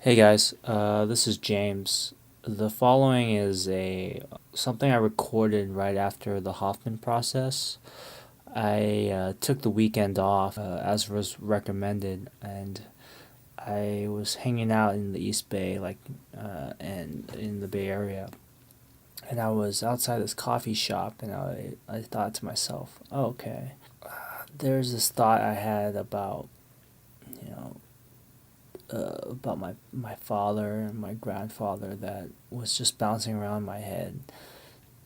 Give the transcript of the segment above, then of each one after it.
Hey guys, this is James. The following is a something I recorded right after the Hoffman process. I took the weekend off as was recommended, and I was hanging out in the East Bay, and in the Bay Area, and I was outside this coffee shop, and I thought to myself, oh, okay, there's this thought I had about you know about my father and my grandfather that was just bouncing around my head.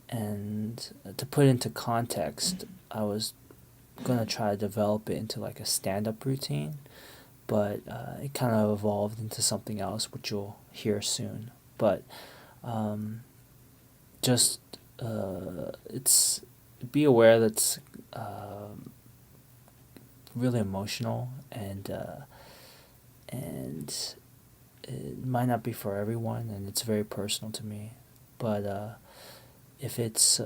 And to put into context, I was gonna try to develop it into like a stand-up routine, but it kind of evolved into something else, which you'll hear soon. But um, just it's be aware that it's really emotional, and it might not be for everyone, and it's very personal to me. But if it's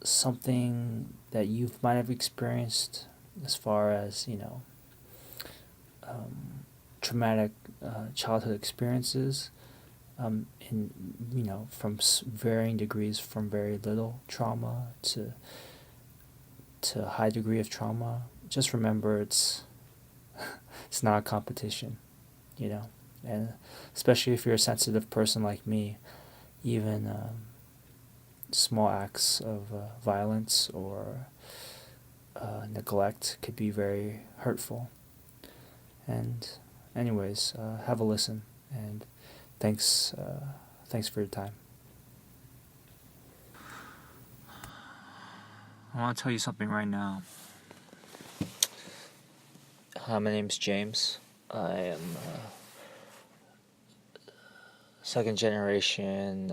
something that you might have experienced, as far as traumatic childhood experiences, in from varying degrees, from very little trauma to a high degree of trauma, just remember it's not a competition, you know, and especially if you're a sensitive person like me, even small acts of violence or neglect could be very hurtful. And anyways, have a listen, and thanks for your time. I want to tell you something right now. My name's James. I am second generation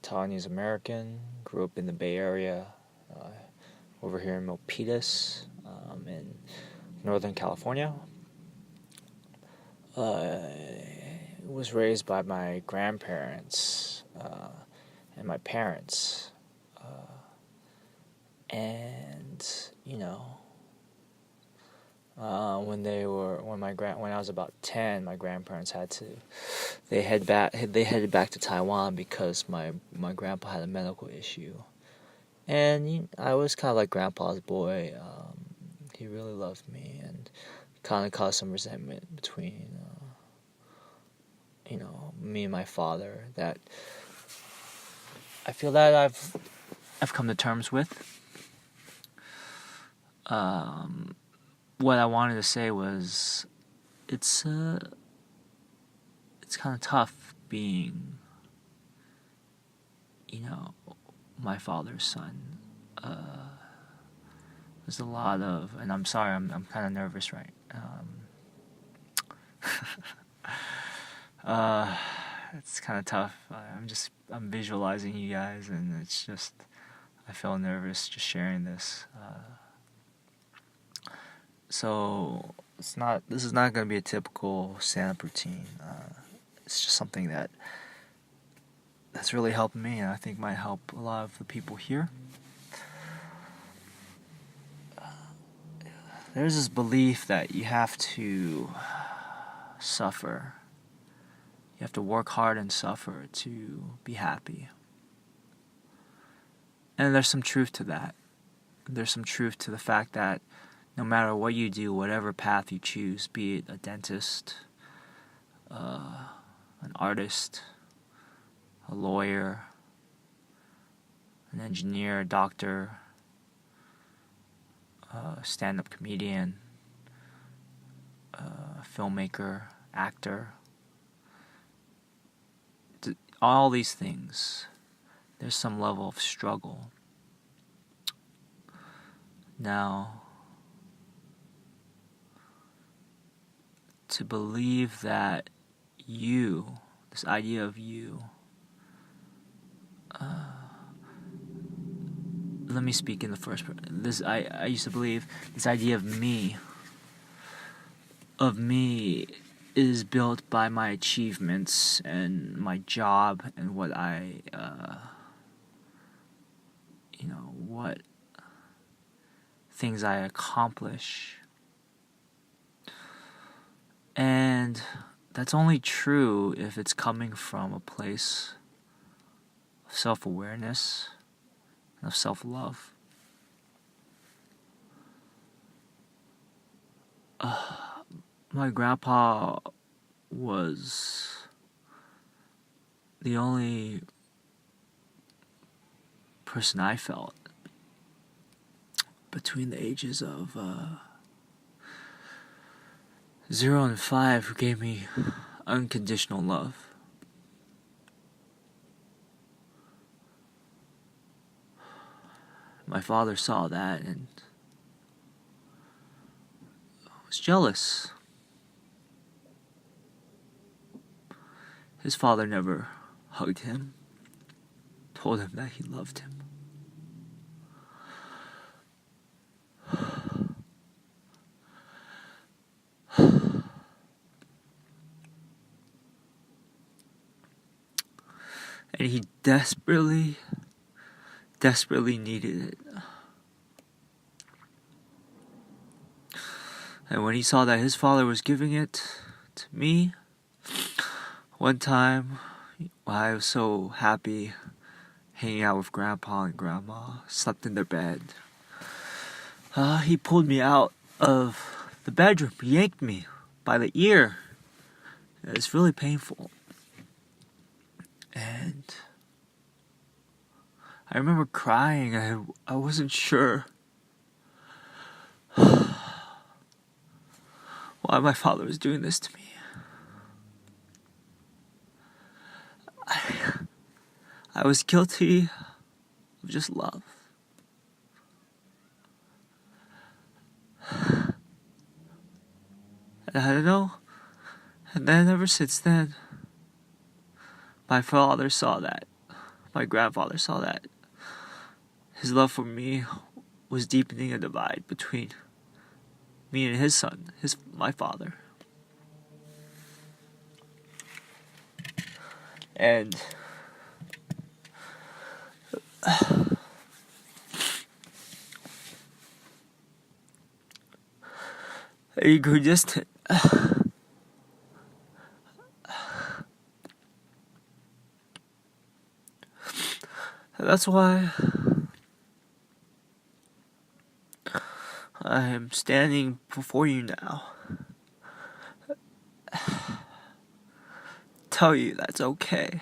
Taiwanese American. Grew up in the Bay Area, over here in Milpitas, in Northern California. I was raised by my grandparents and my parents, and when I was about 10, my grandparents headed back to Taiwan because my grandpa had a medical issue, and I was kind of like grandpa's boy. He really loved me, and kind of caused some resentment between me and my father that I feel that I've come to terms with. What I wanted to say was, it's kind of tough being, my father's son. There's a lot of, and I'm sorry, I'm kind of nervous, right? It's kind of tough. I'm visualizing you guys, and it's just, I feel nervous just sharing this. So this is not going to be a typical stand-up routine. It's just something that's really helped me, and I think might help a lot of the people here. There's this belief that you have to suffer. You have to work hard and suffer to be happy. And there's some truth to that. There's some truth to the fact that no matter what you do, whatever path you choose, be it a dentist, an artist, a lawyer, an engineer, a doctor, a stand-up comedian, a filmmaker, actor, all these things, there's some level of struggle. Now, to believe that this idea of you, let me speak in the first person. I used to believe this idea of me is built by my achievements and my job and what what things I accomplish. And that's only true if it's coming from a place of self-awareness and of self-love. My grandpa was the only person I felt between the ages of 0 and 5 who gave me unconditional love. My father saw that and was jealous. His father never hugged him, told him that he loved him. And he desperately needed it. And when he saw that his father was giving it to me, one time I was so happy hanging out with Grandpa and Grandma, slept in their bed. He pulled me out of the bedroom, yanked me by the ear. It's really painful. And I remember crying. I wasn't sure why my father was doing this to me. I was guilty of just love. And I don't know. And then ever since then, my father saw that. My grandfather saw that. His love for me was deepening a divide between me and his son, my father. And he grew distant. That's why I am standing before you now. Tell you that's okay.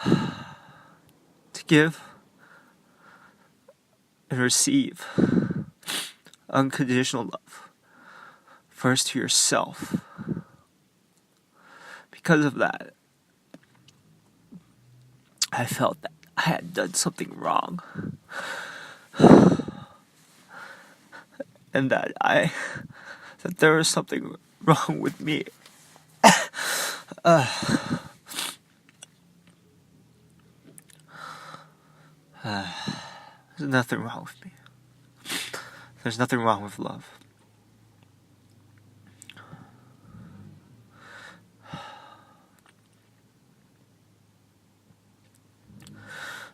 To give and receive unconditional love. First to yourself. Because of that, I felt that I had done something wrong. And that there was something wrong with me. There's nothing wrong with me. There's nothing wrong with love.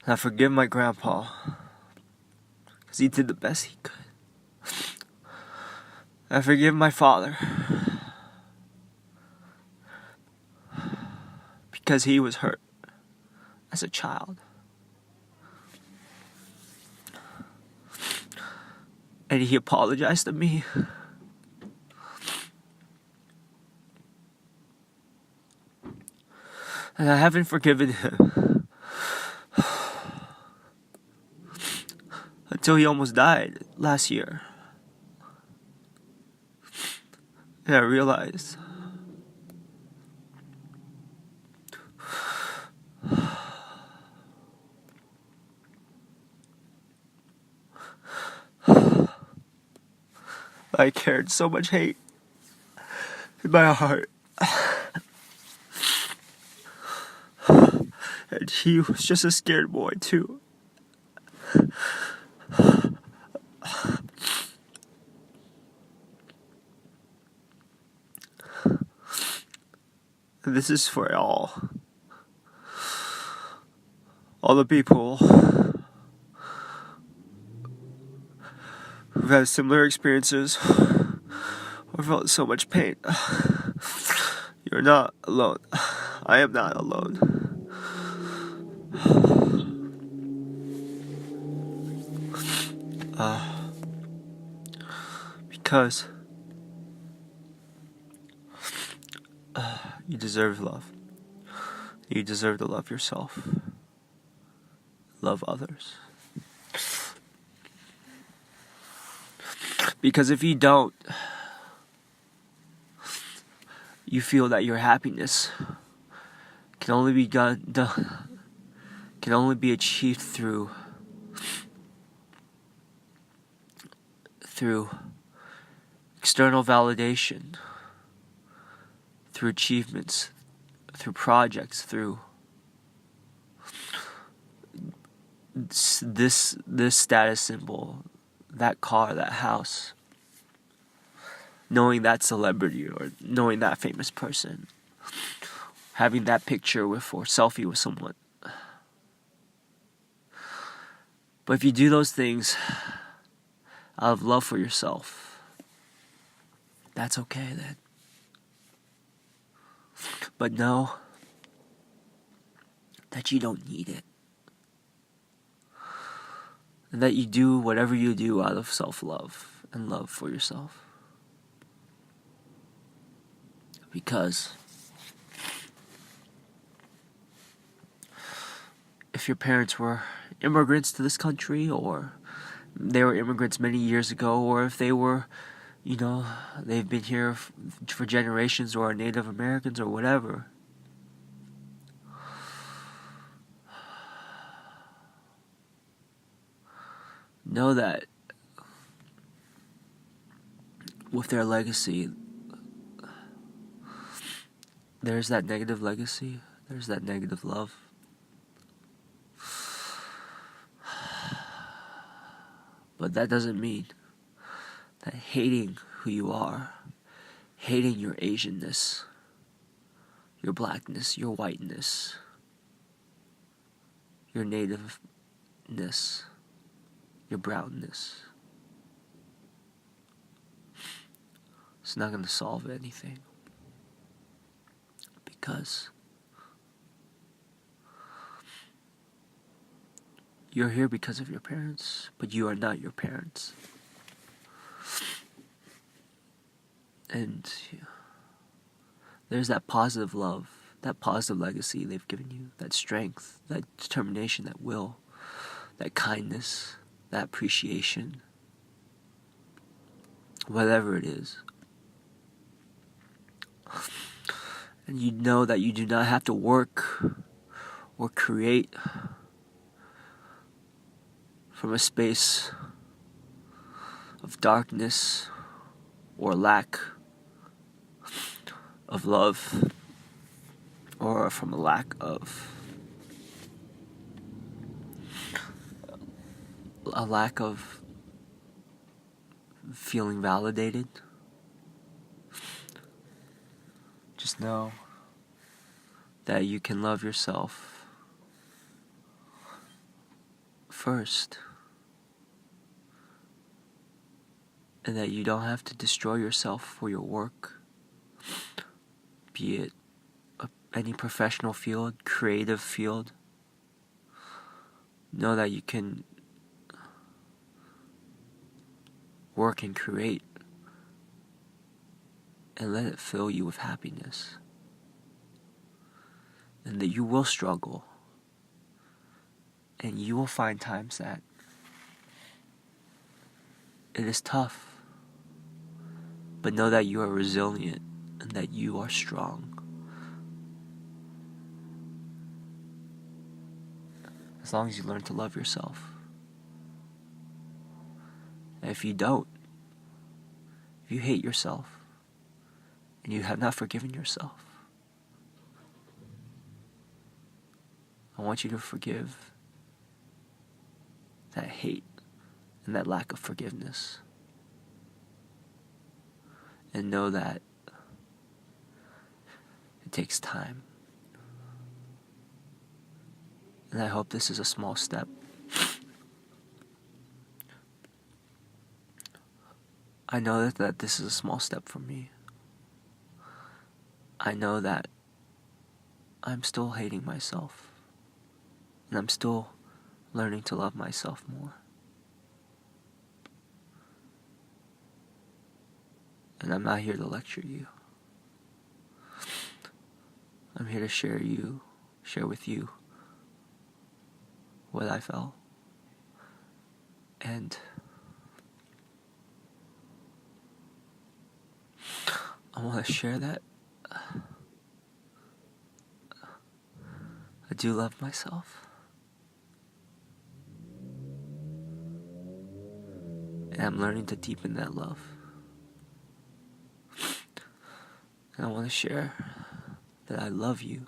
And I forgive my grandpa because he did the best he could. I forgive my father because he was hurt as a child. And he apologized to me. And I haven't forgiven him until he almost died last year. And I realized I carried so much hate in my heart. And he was just a scared boy too. And this is for all the people who've had similar experiences or felt so much pain. not alone. I am not alone. Because you deserve love. You deserve to love yourself. Love others. Because if you don't, you feel that your happiness can only be achieved through external validation, through achievements, through projects, through this status symbol, that car, that house, knowing that celebrity or knowing that famous person, having that picture with or selfie with someone. But if you do those things out of love for yourself, that's okay then. But know that you don't need it. And that you do whatever you do out of self-love and love for yourself. Because if your parents were immigrants to this country, or they were immigrants many years ago, or if they were, they've been here for generations, or are Native Americans or whatever, know that with their legacy, there's that negative legacy, there's that negative love. But that doesn't mean that hating who you are, hating your Asianness, your blackness, your whiteness, your nativeness, your brownness, it's not going to solve anything. Because you're here because of your parents, but you are not your parents. And there's that positive love, that positive legacy they've given you, that strength, that determination, that will, that kindness, that appreciation, whatever it is. And you know that you do not have to work or create from a space of darkness or lack of love, or from a lack of feeling validated. Just know that you can love yourself first, and that you don't have to destroy yourself for your work, be it any professional field, creative field. Know that you can work and create and let it fill you with happiness. And that you will struggle. And you will find times that it is tough. But know that you are resilient and that you are strong. As long as you learn to love yourself. And if you don't, if you hate yourself, and you have not forgiven yourself, I want you to forgive that hate and that lack of forgiveness. And know that it takes time. And I hope this is a small step. I know that this is a small step for me. I know that I'm still hating myself, and I'm still learning to love myself more. And I'm not here to lecture you. I'm here to share with you what I felt. And I want to share that I do love myself. And I'm learning to deepen that love. And I want to share that I love you.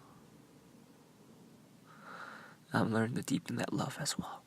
I'm learning to deepen that love as well.